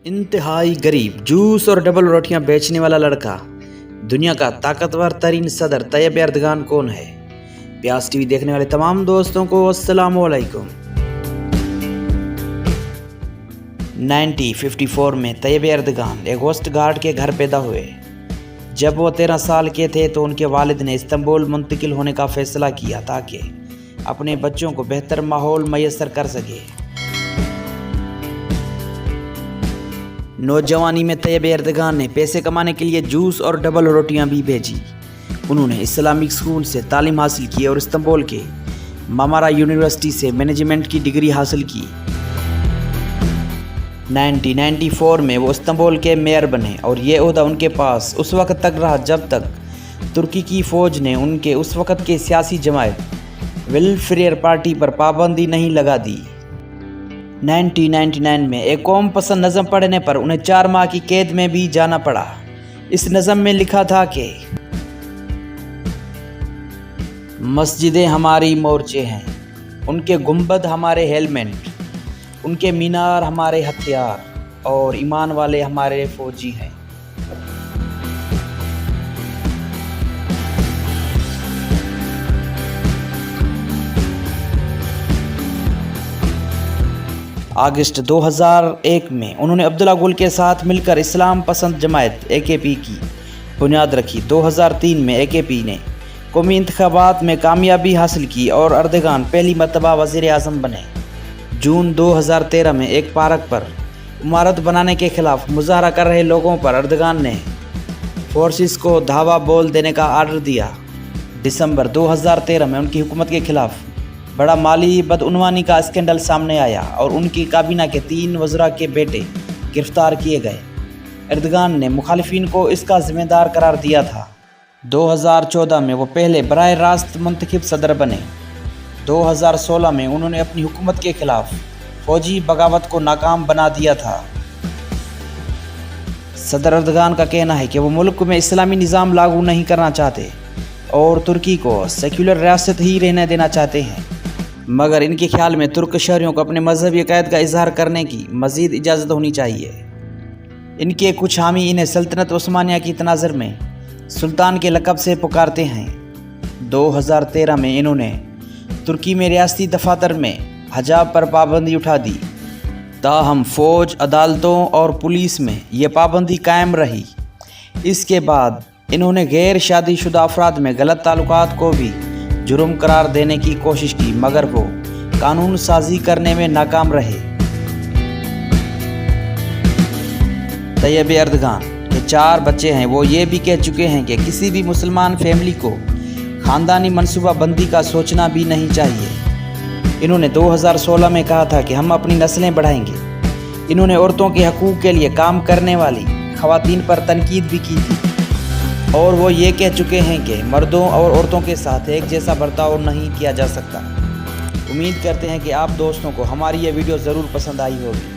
انتہائی غریب جوس اور ڈبل روٹیاں بیچنے والا لڑکا دنیا کا طاقتور ترین صدر طیب اردگان کون ہے؟ پیاس ٹی وی دیکھنے والے تمام دوستوں کو السلام علیکم۔ 1954 میں طیب اردگان ایک کوسٹ گارڈ کے گھر پیدا ہوئے۔ جب وہ 13 سال کے تھے تو ان کے والد نے استنبول منتقل ہونے کا فیصلہ کیا تاکہ اپنے بچوں کو بہتر ماحول میسر کر سکے۔ نوجوانی میں طیب اردگان نے پیسے کمانے کے لیے جوس اور ڈبل روٹیاں بھی بھیجی۔ انہوں نے اسلامک اسکول سے تعلیم حاصل کی اور استنبول کے مارمارا یونیورسٹی سے مینجمنٹ کی ڈگری حاصل کی۔ 1994 میں وہ استنبول کے میئر بنے اور یہ عہدہ ان کے پاس اس وقت تک رہا جب تک ترکی کی فوج نے ان کے اس وقت کے سیاسی جماعت ویلفیئر پارٹی پر پابندی نہیں لگا دی۔ 1999 میں ایک قوم پسند نظم پڑھنے پر انہیں 4 ماہ کی قید میں بھی جانا پڑا۔ اس نظم میں لکھا تھا کہ مسجدیں ہماری مورچے ہیں، ان کے گنبد ہمارے ہیلمٹ، ان کے مینار ہمارے ہتھیار اور ایمان والے ہمارے فوجی ہیں۔ اگست 2001 میں انہوں نے عبداللہ گل کے ساتھ مل کر اسلام پسند جماعت AKP کی بنیاد رکھی۔ 2003 میں AKP نے قومی انتخابات میں کامیابی حاصل کی اور اردگان پہلی مرتبہ وزیر اعظم بنے۔ جون 2013 میں ایک پارک پر عمارت بنانے کے خلاف مظاہرہ کر رہے لوگوں پر اردگان نے فورسز کو دھاوا بول دینے کا آرڈر دیا۔ دسمبر 2013 میں ان کی حکومت کے خلاف بڑا مالی بدعنوانی کا اسکینڈل سامنے آیا اور ان کی کابینہ کے 3 وزراء کے بیٹے گرفتار کیے گئے۔ اردگان نے مخالفین کو اس کا ذمہ دار قرار دیا تھا۔ 2014 میں وہ پہلے براہ راست منتخب صدر بنے۔ 2016 میں انہوں نے اپنی حکومت کے خلاف فوجی بغاوت کو ناکام بنا دیا تھا۔ صدر اردگان کا کہنا ہے کہ وہ ملک میں اسلامی نظام لاگو نہیں کرنا چاہتے اور ترکی کو سیکولر ریاست ہی رہنے دینا چاہتے ہیں، مگر ان کے خیال میں ترک شہریوں کو اپنے مذہبی عقائد کا اظہار کرنے کی مزید اجازت ہونی چاہیے۔ ان کے کچھ حامی انہیں سلطنت عثمانیہ کی تناظر میں سلطان کے لقب سے پکارتے ہیں۔ 2013 میں انہوں نے ترکی میں ریاستی دفاتر میں حجاب پر پابندی اٹھا دی، تاہم فوج، عدالتوں اور پولیس میں یہ پابندی قائم رہی۔ اس کے بعد انہوں نے غیر شادی شدہ افراد میں غلط تعلقات کو بھی جرم قرار دینے کی کوشش کی، مگر وہ قانون سازی کرنے میں ناکام رہے۔ طیب اردگان کے 4 بچے ہیں۔ وہ یہ بھی کہہ چکے ہیں کہ کسی بھی مسلمان فیملی کو خاندانی منصوبہ بندی کا سوچنا بھی نہیں چاہیے۔ انہوں نے 2016 میں کہا تھا کہ ہم اپنی نسلیں بڑھائیں گے۔ انہوں نے عورتوں کے حقوق کے لیے کام کرنے والی خواتین پر تنقید بھی کی تھی اور وہ یہ کہہ چکے ہیں کہ مردوں اور عورتوں کے ساتھ ایک جیسا برتاؤ نہیں کیا جا سکتا۔ امید کرتے ہیں کہ آپ دوستوں کو ہماری یہ ویڈیو ضرور پسند آئی ہوگی۔